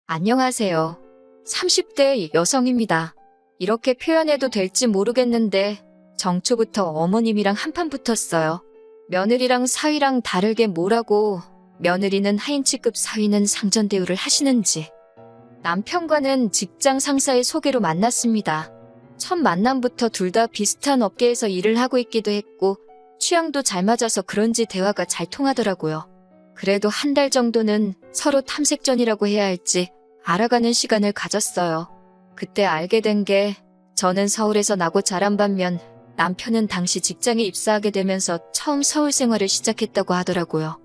안녕하세요. 30대 여성입니다. 이렇게 표현해도 될지 모르겠는데 정초부터 어머님이랑 한판 붙었어요. 며느리랑 사위랑 다르게 뭐라고 며느리는 하인치급 사위는 상전 대우를 하시는지. 남편과는 직장 상사의 소개로 만났습니다. 첫 만남부터 둘 다 비슷한 업계에서 일을 하고 있기도 했고 취향도 잘 맞아서 그런지 대화가 잘 통하더라고요. 그래도 한 달 정도는 서로 탐색전이라고 해야 할지 알아가는 시간을 가졌어요. 그때 알게 된 게 저는 서울에서 나고 자란 반면 남편은 당시 직장에 입사하게 되면서 처음 서울 생활을 시작했다고 하더라고요.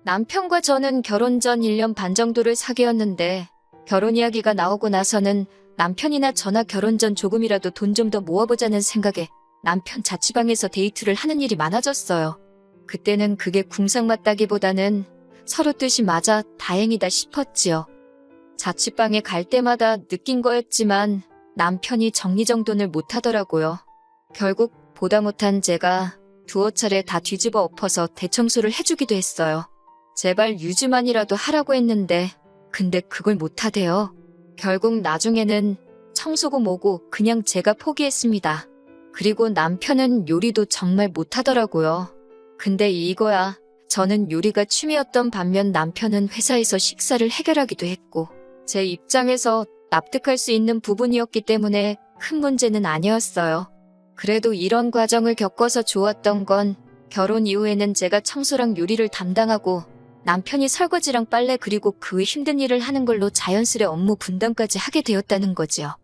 남편과 저는 결혼 전 1년 반 정도를 사귀었는데 결혼 이야기가 나오고 나서는 남편이나 저나 결혼 전 조금이라도 돈 좀 더 모아보자는 생각에 남편 자취방에서 데이트를 하는 일이 많아졌어요. 그때는 그게 궁상맞다기보다는 서로 뜻이 맞아 다행이다 싶었지요. 자취방에 갈 때마다 느낀 거였지만 남편이 정리정돈을 못하더라고요. 결국 보다 못한 제가 두어 차례 다 뒤집어 엎어서 대청소를 해주기도 했어요. 제발 유주만이라도 하라고 했는데 근데 그걸 못하대요. 결국 나중에는 청소고 뭐고 그냥 제가 포기했습니다. 그리고 남편은 요리도 정말 못하더라고요. 근데 이거야. 저는 요리가 취미였던 반면 남편은 회사에서 식사를 해결하기도 했고 제 입장에서 납득할 수 있는 부분이었기 때문에 큰 문제는 아니었어요. 그래도 이런 과정을 겪어서 좋았던 건 결혼 이후에는 제가 청소랑 요리를 담당하고 남편이 설거지랑 빨래 그리고 그 외 힘든 일을 하는 걸로 자연스레 업무 분담까지 하게 되었다는 거지요.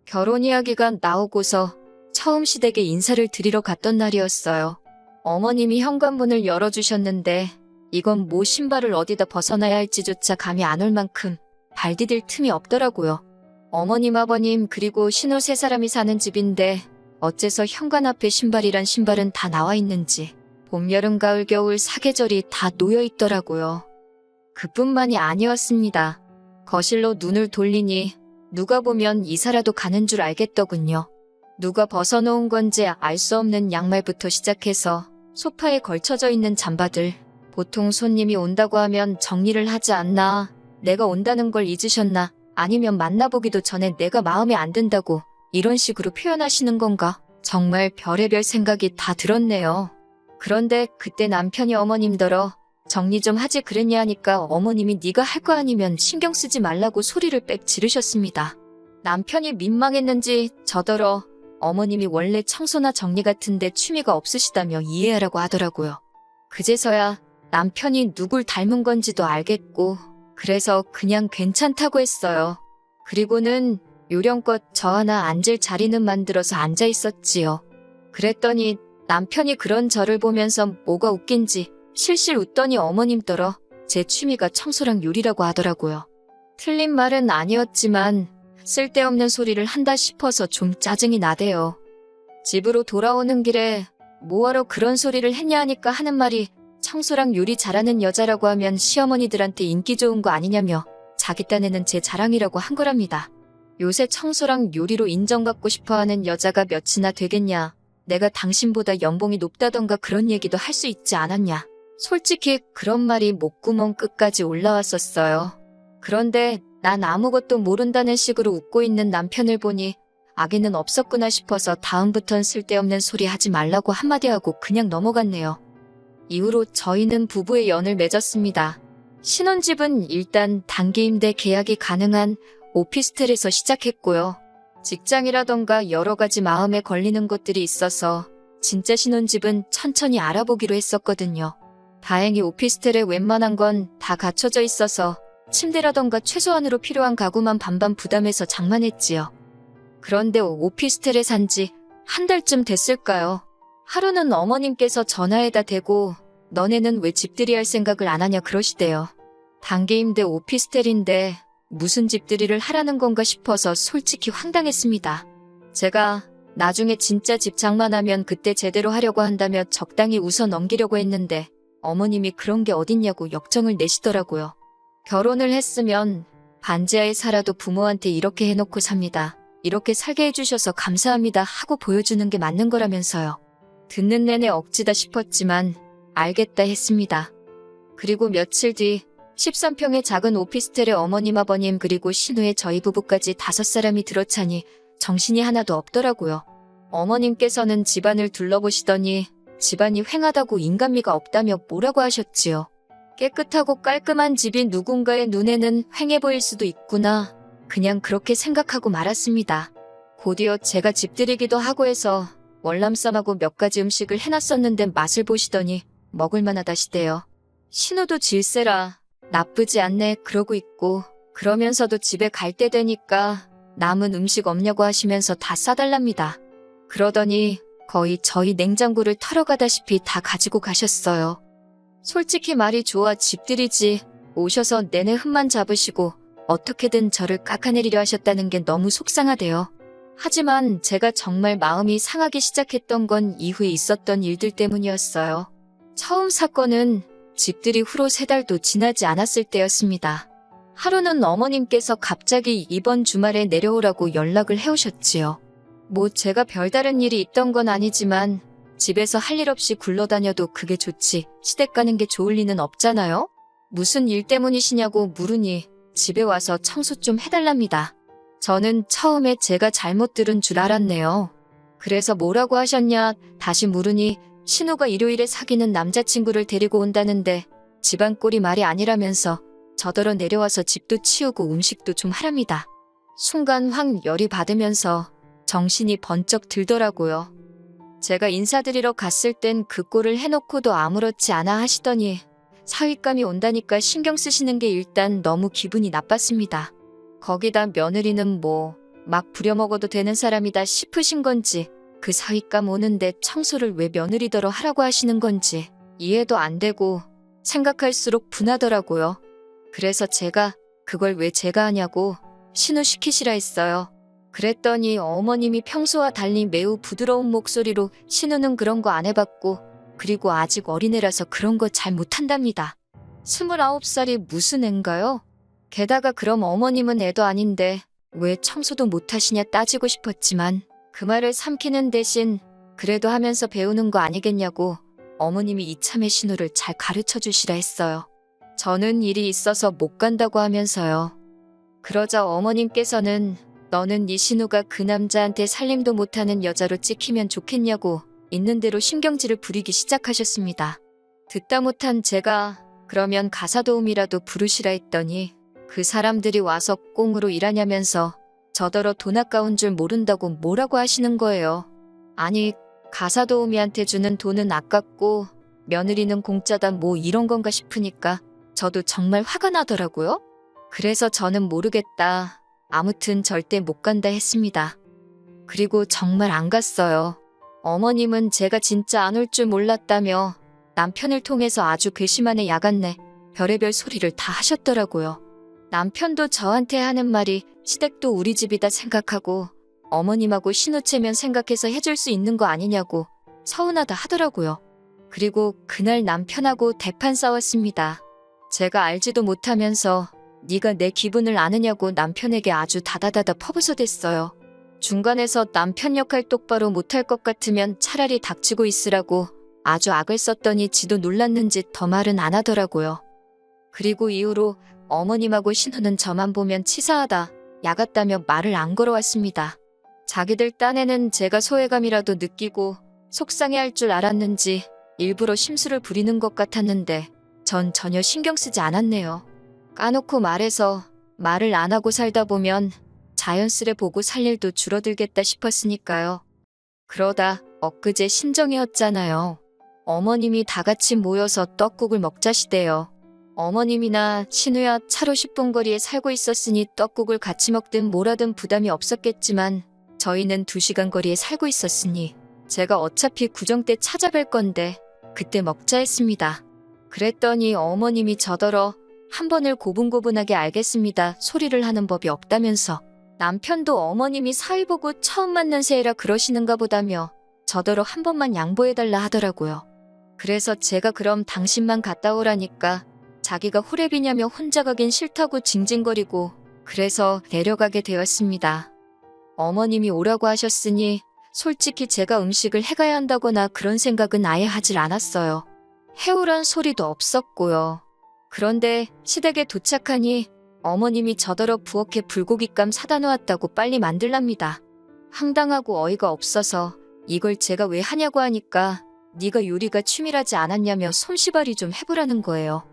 결혼 이야기가 나오고서 처음 시댁에 인사를 드리러 갔던 날이었어요. 어머님이 현관문을 열어주셨는데 이건 뭐 신발을 어디다 벗어나야 할지조차 감이 안 올 만큼 발 디딜 틈이 없더라고요. 어머님, 아버님 그리고 신우 세 사람이 사는 집인데 어째서 현관 앞에 신발이란 신발은 다 나와 있는지 봄, 여름, 가을, 겨울 사계절이 다 놓여 있더라고요. 그뿐만이 아니었습니다. 거실로 눈을 돌리니 누가 보면 이사라도 가는 줄 알겠더군요. 누가 벗어놓은 건지 알 수 없는 양말부터 시작해서 소파에 걸쳐져 있는 잠바들. 보통 손님이 온다고 하면 정리를 하지 않나, 내가 온다는 걸 잊으셨나, 아니면 만나보기도 전에 내가 마음에 안 든다고 이런 식으로 표현하시는 건가? 정말 별의별 생각이 다 들었네요. 그런데 그때 남편이 어머님더러 정리 좀 하지 그랬냐 하니까 어머님이 네가 할 거 아니면 신경 쓰지 말라고 소리를 빽 지르셨습니다. 남편이 민망했는지 저더러 어머님이 원래 청소나 정리 같은데 취미가 없으시다며 이해하라고 하더라고요. 그제서야 남편이 누굴 닮은 건지도 알겠고 그래서 그냥 괜찮다고 했어요. 그리고는 요령껏 저 하나 앉을 자리는 만들어서 앉아 있었지요. 그랬더니 남편이 그런 저를 보면서 뭐가 웃긴지 실실 웃더니 어머님더러 제 취미가 청소랑 요리라고 하더라고요. 틀린 말은 아니었지만 쓸데없는 소리를 한다 싶어서 좀 짜증이 나대요. 집으로 돌아오는 길에 뭐하러 그런 소리를 했냐 하니까 하는 말이 청소랑 요리 잘하는 여자라고 하면 시어머니들한테 인기 좋은 거 아니냐며 자기 딴에는 제 자랑이라고 한 거랍니다. 요새 청소랑 요리로 인정받고 싶어하는 여자가 몇이나 되겠냐. 내가 당신보다 연봉이 높다던가 그런 얘기도 할 수 있지 않았냐. 솔직히 그런 말이 목구멍 끝까지 올라왔었어요. 그런데 난 아무것도 모른다는 식으로 웃고 있는 남편을 보니 악의는 없었구나 싶어서 다음부턴 쓸데없는 소리 하지 말라고 한마디 하고 그냥 넘어갔네요. 이후로 저희는 부부의 연을 맺었습니다. 신혼집은 일단 단기 임대 계약이 가능한 오피스텔에서 시작했고요. 직장이라던가 여러 가지 마음에 걸리는 것들이 있어서 진짜 신혼집은 천천히 알아보기로 했었거든요. 다행히 오피스텔에 웬만한 건 다 갖춰져 있어서 침대라던가 최소한으로 필요한 가구만 반반 부담해서 장만했지요. 그런데 오피스텔에 산 지 한 달쯤 됐을까요? 하루는 어머님께서 전화에다 대고 너네는 왜 집들이 할 생각을 안 하냐 그러시대요. 단기 임대 오피스텔인데 무슨 집들이를 하라는 건가 싶어서 솔직히 황당했습니다. 제가 나중에 진짜 집 장만하면 그때 제대로 하려고 한다며 적당히 웃어 넘기려고 했는데 어머님이 그런 게 어딨냐고 역정을 내시더라고요. 결혼을 했으면 반지하에 살아도 부모한테 이렇게 해놓고 삽니다. 이렇게 살게 해주셔서 감사합니다 하고 보여주는 게 맞는 거라면서요. 듣는 내내 억지다 싶었지만 알겠다 했습니다. 그리고 며칠 뒤 13평의 작은 오피스텔에 어머님, 아버님 그리고 신우의 저희 부부까지 5사람이 들어차니 정신이 하나도 없더라고요. 어머님께서는 집안을 둘러보시더니 집안이 휑하다고 인간미가 없다며 뭐라고 하셨지요. 깨끗하고 깔끔한 집이 누군가의 눈에는 휑해 보일 수도 있구나. 그냥 그렇게 생각하고 말았습니다. 곧이어 제가 집들이기도 하고 해서 월남쌈하고 몇 가지 음식을 해놨었는데 맛을 보시더니 먹을만하다시대요. 신우도 질세라 나쁘지 않네 그러고 있고 그러면서도 집에 갈 때 되니까 남은 음식 없냐고 하시면서 다 싸달랍니다. 그러더니 거의 저희 냉장고를 털어가다시피 다 가지고 가셨어요. 솔직히 말이 좋아 집들이지 오셔서 내내 흠만 잡으시고 어떻게든 저를 깎아내리려 하셨다는 게 너무 속상하대요. 하지만 제가 정말 마음이 상하기 시작했던 건 이후에 있었던 일들 때문이었어요. 처음 사건은 집들이 후로 3달도 지나지 않았을 때였습니다. 하루는 어머님께서 갑자기 이번 주말에 내려오라고 연락을 해오셨지요. 뭐 제가 별다른 일이 있던 건 아니지만 집에서 할 일 없이 굴러다녀도 그게 좋지 시댁 가는 게 좋을 리는 없잖아요? 무슨 일 때문이시냐고 물으니 집에 와서 청소 좀 해달랍니다. 저는 처음에 제가 잘못 들은 줄 알았네요. 그래서 뭐라고 하셨냐 다시 물으니 신우가 일요일에 사귀는 남자친구를 데리고 온다는데 집안 꼴이 말이 아니라면서 저더러 내려와서 집도 치우고 음식도 좀 하랍니다. 순간 확 열이 받으면서 정신이 번쩍 들더라고요. 제가 인사드리러 갔을 땐 그 꼴을 해놓고도 아무렇지 않아 하시더니 사윗감이 온다니까 신경 쓰시는 게 일단 너무 기분이 나빴습니다. 거기다 며느리는 뭐 막 부려먹어도 되는 사람이다 싶으신 건지 그 사윗감 오는데 청소를 왜 며느리더러 하라고 하시는 건지 이해도 안 되고 생각할수록 분하더라고요. 그래서 제가 그걸 왜 제가 하냐고 신우 시키시라 했어요. 그랬더니 어머님이 평소와 달리 매우 부드러운 목소리로 신우는 그런 거 안 해봤고 그리고 아직 어린애라서 그런 거 잘 못한답니다. 29살이 무슨 앤가요? 게다가 그럼 어머님은 애도 아닌데 왜 청소도 못하시냐 따지고 싶었지만 그 말을 삼키는 대신 그래도 하면서 배우는 거 아니겠냐고 어머님이 이참에 신우를 잘 가르쳐 주시라 했어요. 저는 일이 있어서 못 간다고 하면서요. 그러자 어머님께서는 너는 네 신우가 그 남자한테 살림도 못하는 여자로 찍히면 좋겠냐고 있는 대로 신경질을 부리기 시작하셨습니다. 듣다 못한 제가 그러면 가사도우미라도 부르시라 했더니 그 사람들이 와서 꽁으로 일하냐면서 저더러 돈 아까운 줄 모른다고 뭐라고 하시는 거예요. 아니 가사도우미한테 주는 돈은 아깝고 며느리는 공짜다 뭐 이런 건가 싶으니까 저도 정말 화가 나더라고요. 그래서 저는 모르겠다. 아무튼 절대 못 간다 했습니다. 그리고 정말 안 갔어요. 어머님은 제가 진짜 안 올 줄 몰랐다며 남편을 통해서 아주 괘씸하네 야같네 별의별 소리를 다 하셨더라고요. 남편도 저한테 하는 말이 시댁도 우리 집이다 생각하고 어머님하고 신우체면 생각해서 해줄 수 있는 거 아니냐고 서운하다 하더라고요. 그리고 그날 남편하고 대판 싸웠습니다. 제가 알지도 못하면서 네가 내 기분을 아느냐고 남편에게 아주 다다다다 퍼부서댔어요. 중간에서 남편 역할 똑바로 못할 것 같으면 차라리 닥치고 있으라고 아주 악을 썼더니 지도 놀랐는지 더 말은 안 하더라고요. 그리고 이후로 어머님하고 신우는 저만 보면 치사하다, 야같다며 말을 안 걸어왔습니다. 자기들 딴에는 제가 소외감이라도 느끼고 속상해할 줄 알았는지 일부러 심술을 부리는 것 같았는데 전 전혀 신경 쓰지 않았네요. 까놓고 말해서 말을 안 하고 살다 보면 자연스레 보고 살 일도 줄어들겠다 싶었으니까요. 그러다 엊그제 신정이었잖아요. 어머님이 다 같이 모여서 떡국을 먹자시대요. 어머님이나 신우야 차로 10분 거리에 살고 있었으니 떡국을 같이 먹든 뭐라든 부담이 없었겠지만 저희는 2시간 거리에 살고 있었으니 제가 어차피 구정 때 찾아뵐 건데 그때 먹자 했습니다. 그랬더니 어머님이 저더러 한 번을 고분고분하게 알겠습니다 소리를 하는 법이 없다면서 남편도 어머님이 사위 보고 처음 만난 새이라 그러시는가 보다며 저더러 한 번만 양보해달라 하더라고요. 그래서 제가 그럼 당신만 갔다 오라니까 자기가 호랩이냐며 혼자 가긴 싫다고 징징거리고 그래서 내려가게 되었습니다. 어머님이 오라고 하셨으니 솔직히 제가 음식을 해가야 한다거나 그런 생각은 아예 하질 않았어요. 해오란 소리도 없었고요. 그런데 시댁에 도착하니 어머님이 저더러 부엌에 불고기감 사다 놓았다고 빨리 만들랍니다. 황당하고 어이가 없어서 이걸 제가 왜 하냐고 하니까 네가 요리가 취미라지 않았냐며 솜씨발이 좀 해보라는 거예요.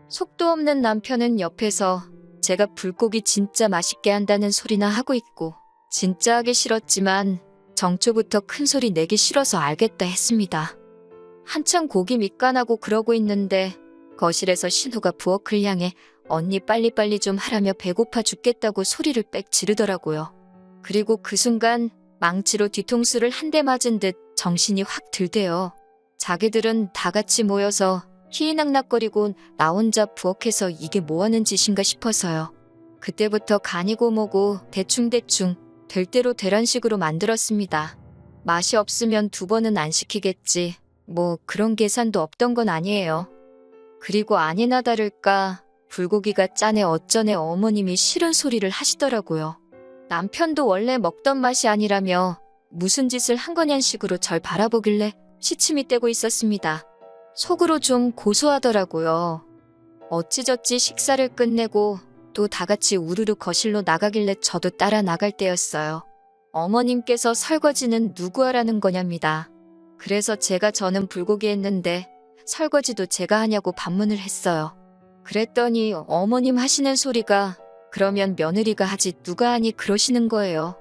속도 없는 남편은 옆에서 제가 불고기 진짜 맛있게 한다는 소리나 하고 있고 진짜 하기 싫었지만 정초부터 큰 소리 내기 싫어서 알겠다 했습니다. 한참 고기 밑간하고 그러고 있는데 거실에서 신우가 부엌을 향해 언니 빨리빨리 좀 하라며 배고파 죽겠다고 소리를 빽 지르더라고요. 그리고 그 순간 망치로 뒤통수를 한 대 맞은 듯 정신이 확 들대요. 자기들은 다 같이 모여서 희희낙낙거리고 나 혼자 부엌에서 이게 뭐하는 짓인가 싶어서요. 그때부터 간이고 뭐고 대충대충 될 대로 되란 식으로 만들었습니다. 맛이 없으면 2번은 안 시키겠지. 뭐 그런 계산도 없던 건 아니에요. 그리고 아니나 다를까 불고기가 짜네 어쩌네 어머님이 싫은 소리를 하시더라고요. 남편도 원래 먹던 맛이 아니라며 무슨 짓을 한 거냔 식으로 절 바라보길래 시침이 떼고 있었습니다. 속으로 좀 고소하더라고요. 어찌저찌 식사를 끝내고 또 다 같이 우르르 거실로 나가길래 저도 따라 나갈 때였어요. 어머님께서 설거지는 누구 하라는 거냐입니다. 그래서 저는 불고기 했는데 설거지도 제가 하냐고 반문을 했어요. 그랬더니 어머님 하시는 소리가 그러면 며느리가 하지 누가 하니 그러시는 거예요.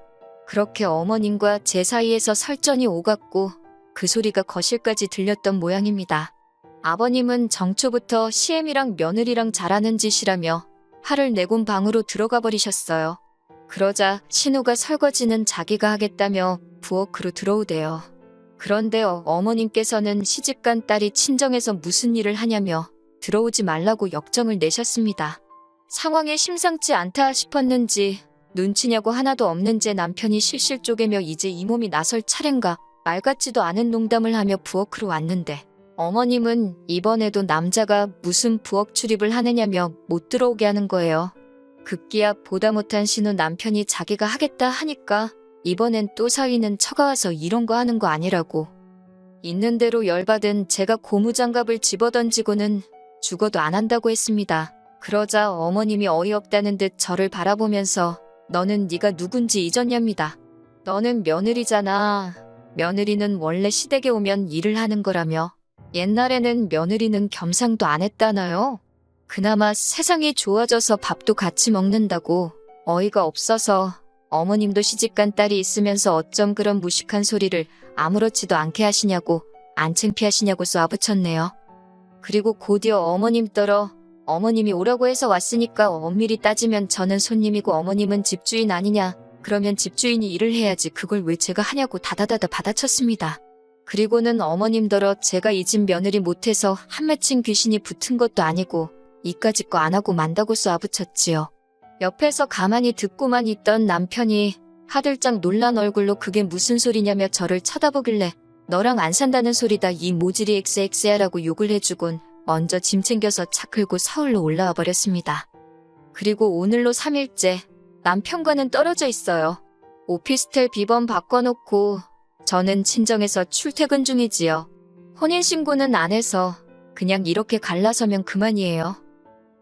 그렇게 어머님과 제 사이에서 설전이 오갔고 그 소리가 거실까지 들렸던 모양입니다. 아버님은 정초부터 시엠이랑 며느리랑 잘하는 짓이라며 화를 내곤 방으로 들어가 버리셨어요. 그러자 신우가 설거지는 자기가 하겠다며 부엌으로 들어오대요. 그런데 어머님께서는 시집간 딸이 친정에서 무슨 일을 하냐며 들어오지 말라고 역정을 내셨습니다. 상황이 심상치 않다 싶었는지 눈치냐고 하나도 없는 제 남편이 실실 쪼개며 이제 이 몸이 나설 차례인가 말 같지도 않은 농담을 하며 부엌으로 왔는데 어머님은 이번에도 남자가 무슨 부엌 출입을 하느냐며 못 들어오게 하는 거예요. 급기야 보다 못한 신우 남편이 자기가 하겠다 하니까 이번엔 또 사위는 처가와서 이런 거 하는 거 아니라고. 있는 대로 열받은 제가 고무장갑을 집어던지고는 죽어도 안 한다고 했습니다. 그러자 어머님이 어이없다는 듯 저를 바라보면서 너는 네가 누군지 잊었냐입니다. 너는 며느리잖아. 며느리는 원래 시댁에 오면 일을 하는 거라며. 옛날에는 며느리는 겸상도 안 했다나요? 그나마 세상이 좋아져서 밥도 같이 먹는다고. 어이가 없어서 어머님도 시집간 딸이 있으면서 어쩜 그런 무식한 소리를 아무렇지도 않게 하시냐고 안 창피하시냐고 쏘아붙였네요. 그리고 곧이어 어머님 떨어 어머님이 오라고 해서 왔으니까 엄밀히 따지면 저는 손님이고 어머님은 집주인 아니냐. 그러면 집주인이 일을 해야지 그걸 왜 제가 하냐고 다다다다 받아쳤습니다. 그리고는 어머님더러 제가 이 집 며느리 못해서 한 맺힌 귀신이 붙은 것도 아니고 이까짓 거 안 하고 만다고 쏘아붙였지요. 옆에서 가만히 듣고만 있던 남편이 하들짝 놀란 얼굴로 그게 무슨 소리냐며 저를 쳐다보길래 너랑 안 산다는 소리다 이 모질이 엑스엑스야라고 욕을 해주곤 먼저 짐 챙겨서 차 끌고 서울로 올라와 버렸습니다. 그리고 오늘로 3일째 남편과는 떨어져 있어요. 오피스텔 비번 바꿔놓고 저는 친정에서 출퇴근 중이지요. 혼인신고는 안 해서 그냥 이렇게 갈라서면 그만이에요.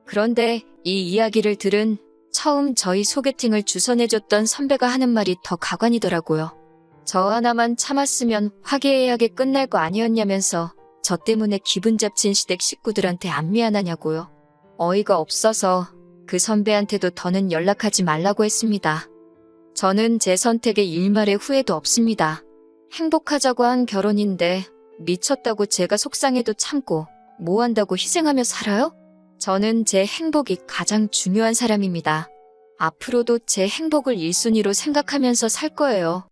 그런데 이 이야기를 들은 처음 저희 소개팅을 주선해줬던 선배가 하는 말이 더 가관이더라고요. 저 하나만 참았으면 화기애애하게 끝날 거 아니었냐면서 저 때문에 기분 잡친 시댁 식구들한테 안 미안하냐고요. 어이가 없어서 그 선배한테도 더는 연락하지 말라고 했습니다. 저는 제 선택에 일말의 후회도 없습니다. 행복하자고 한 결혼인데 미쳤다고 제가 속상해도 참고 뭐 한다고 희생하며 살아요? 저는 제 행복이 가장 중요한 사람입니다. 앞으로도 제 행복을 1순위로 생각하면서 살 거예요.